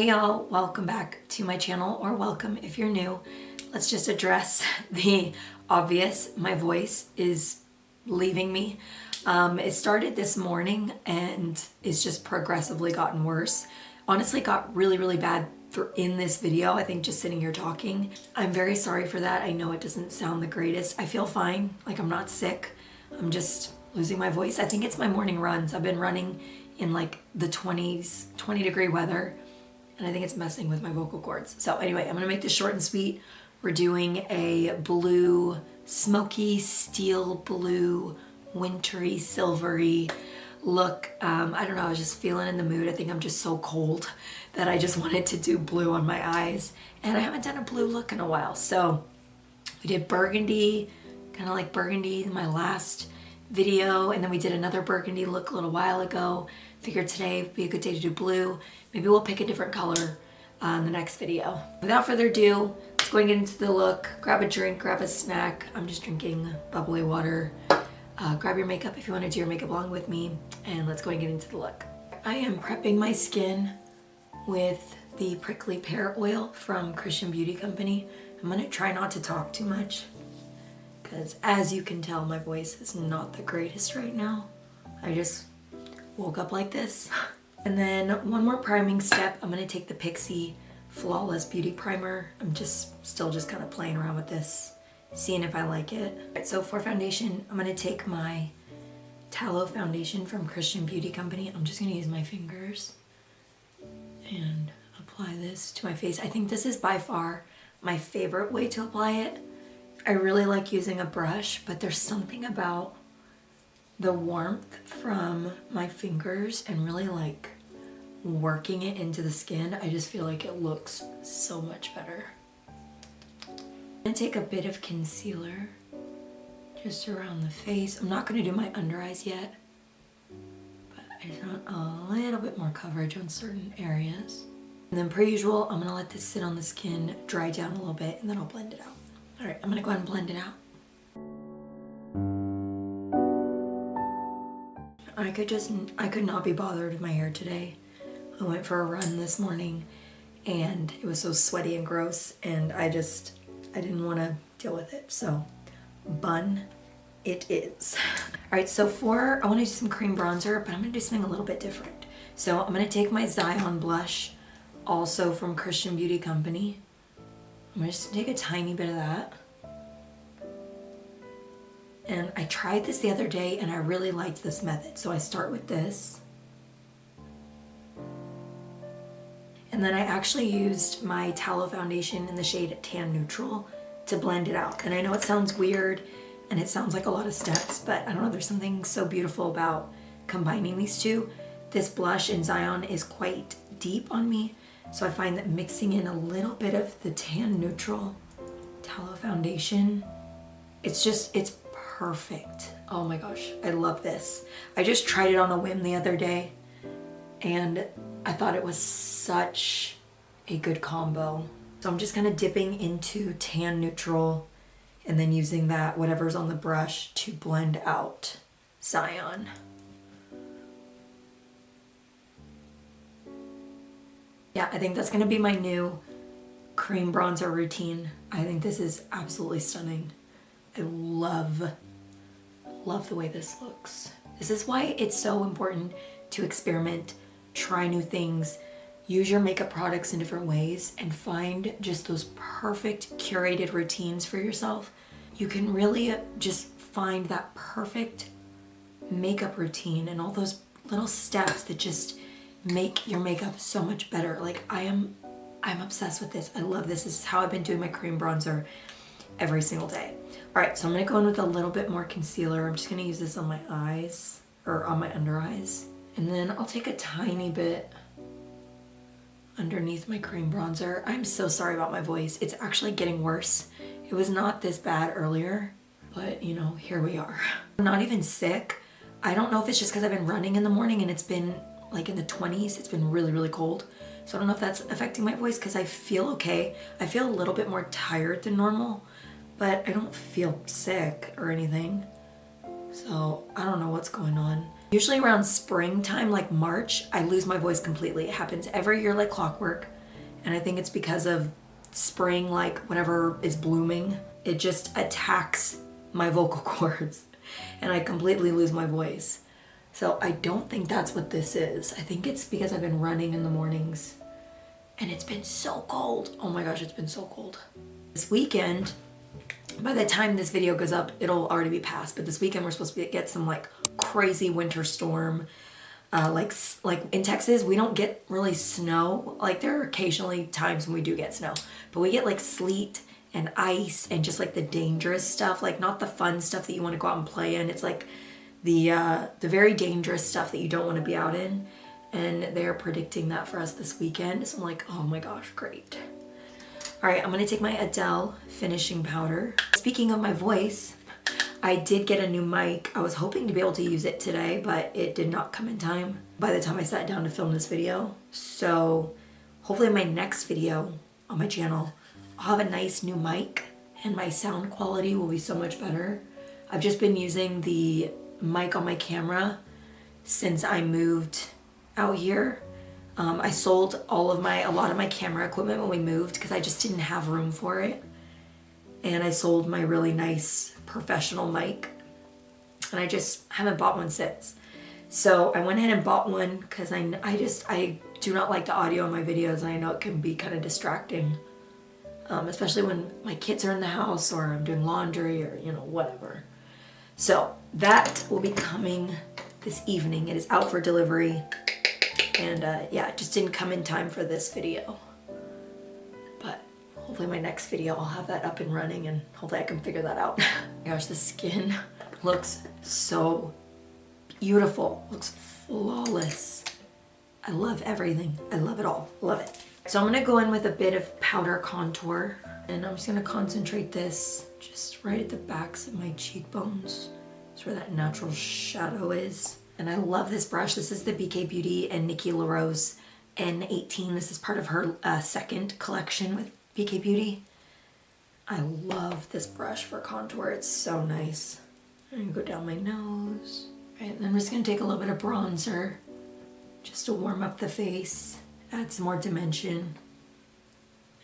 Hey y'all, welcome back to my channel, or welcome if you're new. Let's just address the obvious. My voice is leaving me. It started this morning and it's just progressively gotten worse. Honestly, got really bad in this video, I think, just sitting here talking. I'm very sorry for that. I know it doesn't sound the greatest. I feel fine, like I'm not sick. I'm just losing my voice. I think it's my morning runs. I've been running in like the 20s, 20-degree weather, and I think it's messing with my vocal cords. So anyway, I'm gonna make this short and sweet. We're doing a blue, smoky, steel blue, wintry, silvery look. I don't know, I was just feeling in the mood. I think I'm just so cold that I just wanted to do blue on my eyes. And I haven't done a blue look in a while. So we did burgundy, kind of like burgundy in my last video. And then we did another burgundy look a little while ago. Figured today would be a good day to do blue. Maybe we'll pick a different color in the next video. Without further ado, let's go and get into the look. Grab a drink, grab a snack. I'm just drinking bubbly water. Grab your makeup if you want to do your makeup along with me, and let's go and get into the look. I am prepping my skin with the prickly pear oil from Christian Beauty Company. I'm gonna try not to talk too much because, as you can tell, my voice is not the greatest right now. I just woke up like this. And then one more priming step. I'm gonna take the Pixi Flawless Beauty Primer. I'm still just kind of playing around with this, seeing if I like it. All right, so for foundation, I'm gonna take my tallow foundation from Christian Beauty Company. I'm just gonna use my fingers and apply this to my face. I think this is by far my favorite way to apply it. I really like using a brush, but there's something about the warmth from my fingers and really like working it into the skin. I just feel like it looks so much better. I'm gonna take a bit of concealer just around the face. I'm not gonna do my under eyes yet, but I just want a little bit more coverage on certain areas. And then per usual, I'm gonna let this sit on the skin, dry down a little bit, and then I'll blend it out. All right, I'm gonna go ahead and blend it out. I could not be bothered with my hair today. I went for a run this morning and it was so sweaty and gross, and I didn't want to deal with it. So bun it is. All right, so I want to do some cream bronzer, but I'm gonna do something a little bit different. So I'm gonna take my Zion blush, also from Christian Beauty Company. I'm gonna just take a tiny bit of that. And I tried this the other day and I really liked this method. So I start with this. And then I actually used my tallow foundation in the shade Tan Neutral to blend it out. And I know it sounds weird and it sounds like a lot of steps, but I don't know, there's something so beautiful about combining these two. This blush in Zion is quite deep on me. So I find that mixing in a little bit of the Tan Neutral tallow foundation, it's perfect. Oh my gosh, I love this. I just tried it on a whim the other day and I thought it was such a good combo. So I'm just kind of dipping into Tan Neutral and then using that, whatever's on the brush, to blend out Zion. Yeah, I think that's gonna be my new cream bronzer routine. I think this is absolutely stunning. I love the way this looks. This is why it's so important to experiment, try new things, use your makeup products in different ways, and find just those perfect curated routines for yourself. You can really just find that perfect makeup routine and all those little steps that just make your makeup so much better. Like I'm obsessed with this. I love this. This is how I've been doing my cream bronzer every single day. All right, so I'm gonna go in with a little bit more concealer. I'm just gonna use this on my eyes, or on my under eyes. And then I'll take a tiny bit underneath my cream bronzer. I'm so sorry about my voice. It's actually getting worse. It was not this bad earlier, but you know, here we are. I'm not even sick. I don't know if it's just because I've been running in the morning and it's been like in the 20s. It's been really cold. So I don't know if that's affecting my voice, because I feel okay. I feel a little bit more tired than normal, but I don't feel sick or anything. So I don't know what's going on. Usually around springtime, like March, I lose my voice completely. It happens every year like clockwork. And I think it's because of spring, like whatever is blooming, it just attacks my vocal cords and I completely lose my voice. So I don't think that's what this is. I think it's because I've been running in the mornings and it's been so cold. Oh my gosh, it's been so cold. This weekend, by the time this video goes up, it'll already be past, but this weekend we're supposed to get some like crazy winter storm. Like in Texas, we don't get really snow. Like there are occasionally times when we do get snow, but we get like sleet and ice and just like the dangerous stuff, like not the fun stuff that you want to go out and play in. It's like the very dangerous stuff that you don't want to be out in. And they're predicting that for us this weekend. So I'm like, oh my gosh, great. All right, I'm gonna take my Adele finishing powder. Speaking of my voice, I did get a new mic. I was hoping to be able to use it today, but it did not come in time by the time I sat down to film this video. So hopefully in my next video on my channel, I'll have a nice new mic and my sound quality will be so much better. I've just been using the mic on my camera since I moved out here. I sold a lot of my camera equipment when we moved because I just didn't have room for it. And I sold my really nice professional mic and I just haven't bought one since. So I went ahead and bought one because I do not like the audio in my videos and I know it can be kind of distracting. Especially when my kids are in the house or I'm doing laundry or, you know, whatever. So that will be coming this evening. It is out for delivery. And yeah, it just didn't come in time for this video. But hopefully my next video I'll have that up and running and hopefully I can figure that out. Gosh, the skin looks so beautiful. Looks flawless. I love everything. I love it all. Love it. So I'm gonna go in with a bit of powder contour and I'm just gonna concentrate this just right at the backs of my cheekbones. That's where that natural shadow is. And I love this brush. This is the BK Beauty and Nikki LaRose N18. This is part of her second collection with BK Beauty. I love this brush for contour. It's so nice. I'm gonna go down my nose. All right, and then I'm just gonna take a little bit of bronzer just to warm up the face, add some more dimension.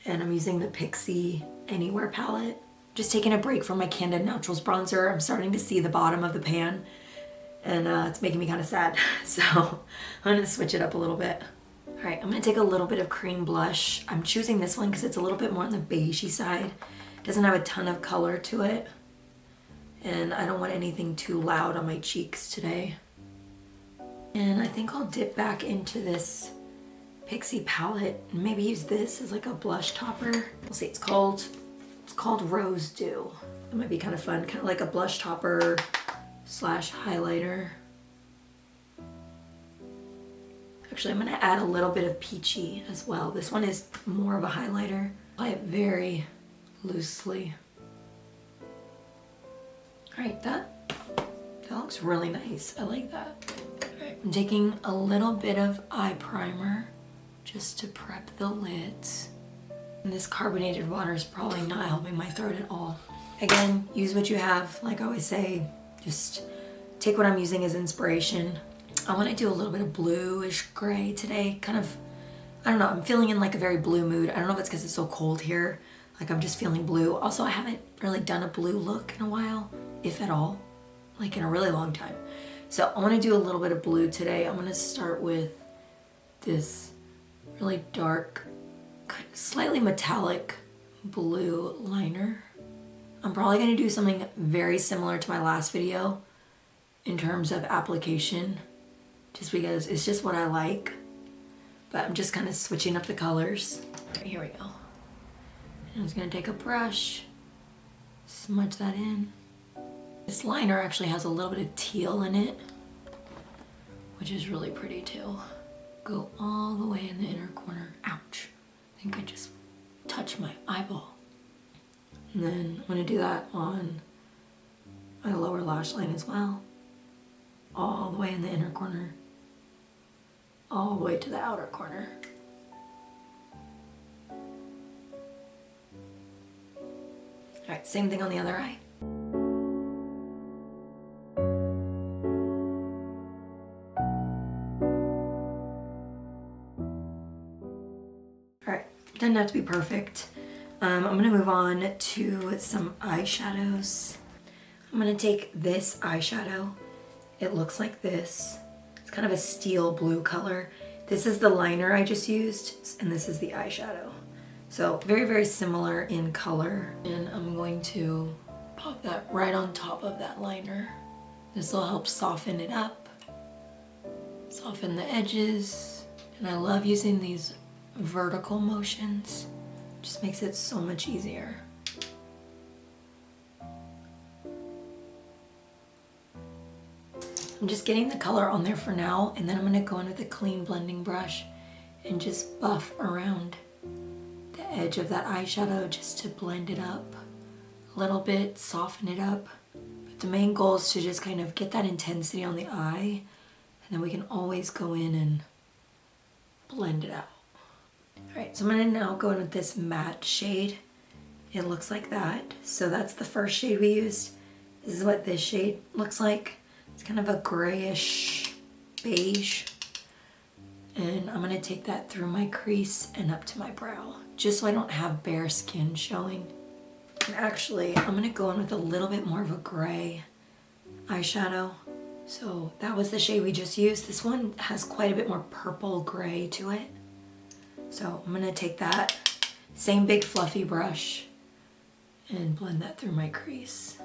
And I'm using the Pixi Anywhere palette. Just taking a break from my Candid Naturals bronzer. I'm starting to see the bottom of the pan and it's making me kind of sad. So I'm gonna switch it up a little bit. All right, I'm gonna take a little bit of cream blush. I'm choosing this one because it's a little bit more on the beigey side. It doesn't have a ton of color to it. And I don't want anything too loud on my cheeks today. And I think I'll dip back into this Pixi palette and maybe use this as like a blush topper. We'll see, it's called Rose Dew. It might be kind of fun, kind of like a blush topper slash highlighter. Actually, I'm gonna add a little bit of peachy as well. This one is more of a highlighter. Apply it very loosely. All right, that looks really nice. I like that. All right, I'm taking a little bit of eye primer just to prep the lids. And this carbonated water is probably not helping my throat at all. Again, use what you have. Like I always say, just take what I'm using as inspiration. I want to do a little bit of bluish gray today. Kind of, I don't know, I'm feeling in like a very blue mood. I don't know if it's because it's so cold here. Like I'm just feeling blue. Also, I haven't really done a blue look in a while, if at all, like in a really long time. So I want to do a little bit of blue today. I'm going to start with this really dark, kind of slightly metallic blue liner. I'm probably going to do something very similar to my last video in terms of application, just because it's just what I like. But I'm just kind of switching up the colors. Right, here we go. I'm just going to take a brush, smudge that in. This liner actually has a little bit of teal in it, which is really pretty too. Go all the way in the inner corner. Ouch. I think I just touched my eyeball. And then I'm going to do that on my lower lash line as well. All the way in the inner corner. All the way to the outer corner. All right, same thing on the other eye. All right, doesn't have to be perfect. I'm gonna move on to some eyeshadows. I'm gonna take this eyeshadow. It looks like this. It's kind of a steel blue color. This is the liner I just used, and this is the eyeshadow. So very, very similar in color. And I'm going to pop that right on top of that liner. This will help soften it up, soften the edges. And I love using these vertical motions. Just makes it so much easier. I'm just getting the color on there for now, and then I'm gonna go in with a clean blending brush and just buff around the edge of that eyeshadow just to blend it up a little bit, soften it up. But the main goal is to just kind of get that intensity on the eye, and then we can always go in and blend it out. All right, so I'm gonna now go in with this matte shade. It looks like that. So that's the first shade we used. This is what this shade looks like. It's kind of a grayish beige. And I'm gonna take that through my crease and up to my brow, just so I don't have bare skin showing. And actually, I'm gonna go in with a little bit more of a gray eyeshadow. So that was the shade we just used. This one has quite a bit more purple gray to it. So I'm gonna take that same big fluffy brush and blend that through my crease.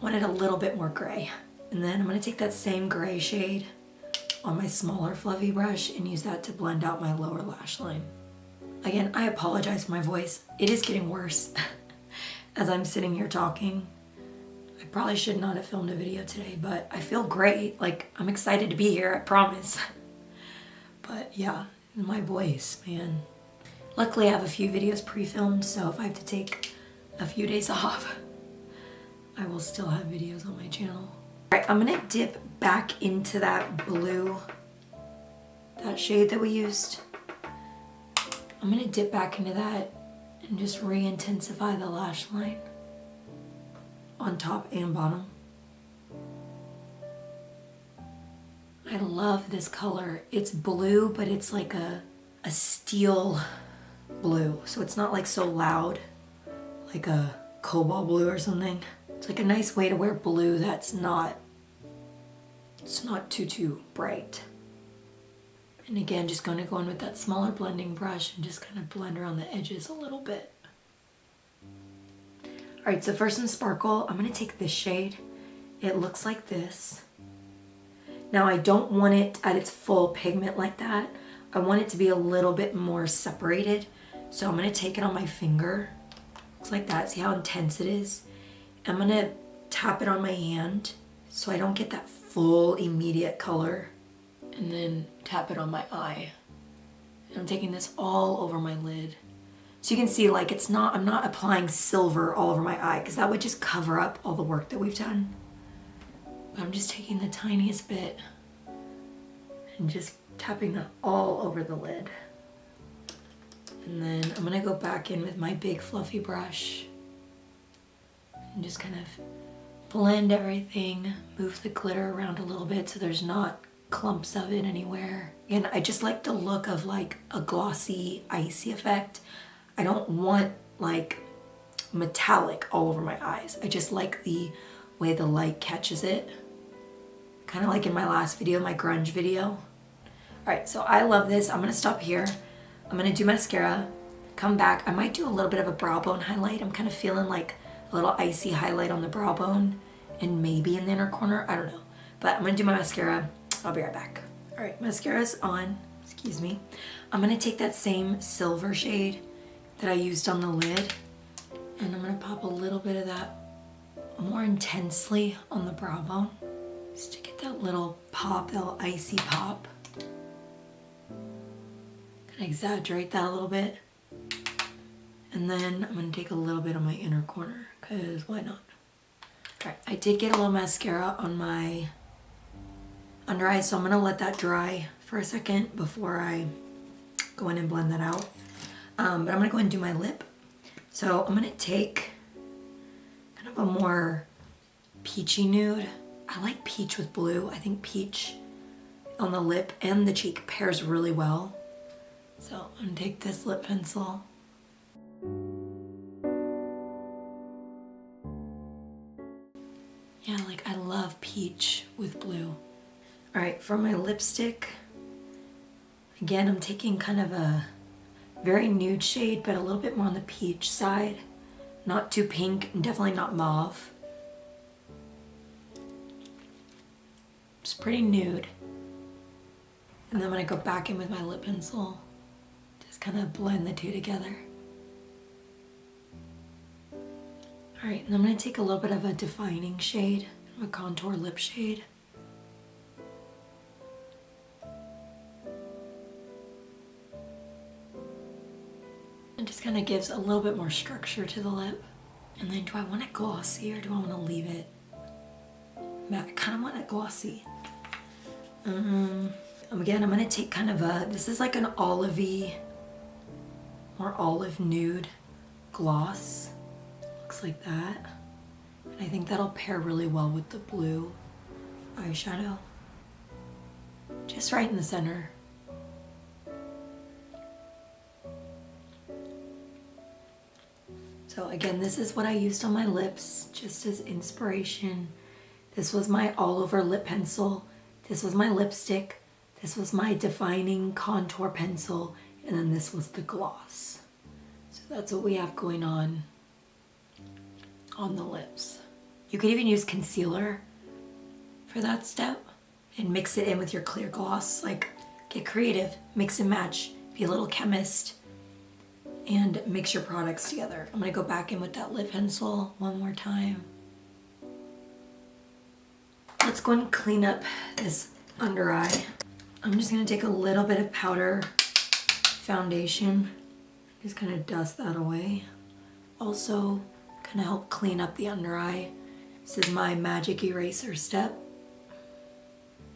Wanted a little bit more gray. And then I'm gonna take that same gray shade on my smaller fluffy brush and use that to blend out my lower lash line. Again, I apologize for my voice. It is getting worse as I'm sitting here talking. I probably should not have filmed a video today, but I feel great. Like, I'm excited to be here, I promise. But yeah, my voice, man. Luckily, I have a few videos pre-filmed, so if I have to take a few days off, I will still have videos on my channel. All right, I'm gonna dip back into that blue, that shade that we used. I'm gonna dip back into that and just re-intensify the lash line on top and bottom. I love this color. It's blue, but it's like a steel blue. So it's not like so loud, like a cobalt blue or something. It's like a nice way to wear blue that's not, it's not too bright. And again, just gonna go in with that smaller blending brush and just kind of blend around the edges a little bit. All right, so for some sparkle, I'm gonna take this shade. It looks like this. Now I don't want it at its full pigment like that. I want it to be a little bit more separated. So I'm gonna take it on my finger. Looks like that, see how intense it is? I'm gonna tap it on my hand so I don't get that full immediate color. And then tap it on my eye. And I'm taking this all over my lid. So you can see, like, it's not, I'm not applying silver all over my eye because that would just cover up all the work that we've done. But I'm just taking the tiniest bit and just tapping that all over the lid. And then I'm gonna go back in with my big fluffy brush and just kind of blend everything, move the glitter around a little bit so there's not clumps of it anywhere. And I just like the look of like a glossy, icy effect. I don't want like metallic all over my eyes. I just like the way the light catches it. Kind of like in my last video, my grunge video. All right, so I love this. I'm gonna stop here. I'm gonna do mascara, come back. I might do a little bit of a brow bone highlight. I'm kind of feeling like a little icy highlight on the brow bone and maybe in the inner corner, I don't know. But I'm gonna do my mascara. I'll be right back. All right, mascara's on, excuse me. I'm gonna take that same silver shade that I used on the lid and I'm gonna pop a little bit of that more intensely on the brow bone just to get that little pop, that little icy pop. Kind of exaggerate that a little bit. And then I'm gonna take a little bit on my inner corner because why not? All right, I did get a little mascara on my under eye, so I'm gonna let that dry for a second before I go in and blend that out. But I'm gonna go and do my lip. So I'm gonna take kind of a more peachy nude. I like peach with blue. I think peach on the lip and the cheek pairs really well. So I'm gonna take this lip pencil. Yeah, like I love peach with blue. All right, for my lipstick, again, I'm taking kind of a very nude shade, but a little bit more on the peach side. Not too pink, and definitely not mauve. It's pretty nude. And then I'm gonna go back in with my lip pencil. Just kind of blend the two together. All right, and I'm gonna take a little bit of a defining shade, a contour lip shade. It just kind of gives a little bit more structure to the lip. And then do I want it glossy or do I want to leave it matte? I kind of want it glossy. Again, I'm going to take kind of a, this is like an olivey or olive nude gloss. Looks like that. And I think that'll pair really well with the blue eyeshadow. Just right in the center. So again, this is what I used on my lips, just as inspiration. This was my all over lip pencil. This was my lipstick. This was my defining contour pencil. And then this was the gloss. So that's what we have going on the lips. You could even use concealer for that step and mix it in with your clear gloss. Like, get creative, mix and match, be a little chemist, and mix your products together. I'm gonna go back in with that lip pencil one more time. Let's go and clean up this under eye. I'm just gonna take a little bit of powder foundation, just kind of dust that away. Also, kind of help clean up the under eye. This is my magic eraser step.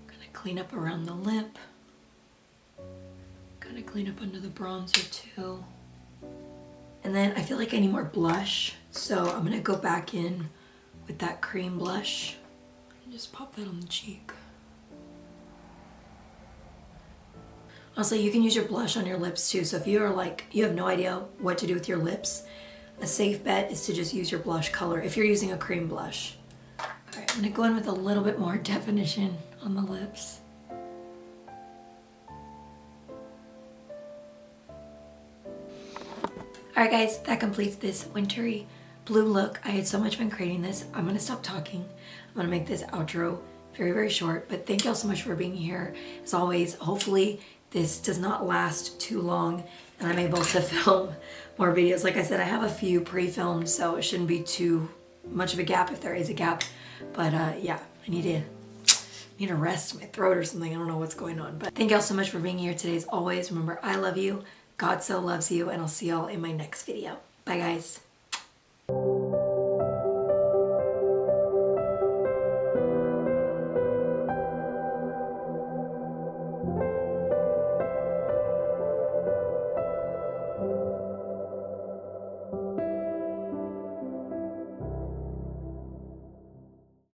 Kind of clean up around the lip. Kind of clean up under the bronzer too. And then I feel like I need more blush, so I'm gonna go back in with that cream blush and just pop that on the cheek. Also, you can use your blush on your lips too, so if you are like, you have no idea what to do with your lips, a safe bet is to just use your blush color if you're using a cream blush. All right, I'm gonna go in with a little bit more definition on the lips. All right guys, that completes this wintry blue look. I had so much fun creating this. I'm gonna stop talking. I'm gonna make this outro very, very short, but thank you all so much for being here. As always, hopefully this does not last too long and I'm able to film more videos. Like I said, I have a few pre-filmed, so it shouldn't be too much of a gap if there is a gap. But yeah, I need to rest my throat or something. I don't know what's going on. But thank you all so much for being here today. As always, remember, I love you. God so loves you, and I'll see y'all in my next video. Bye, guys.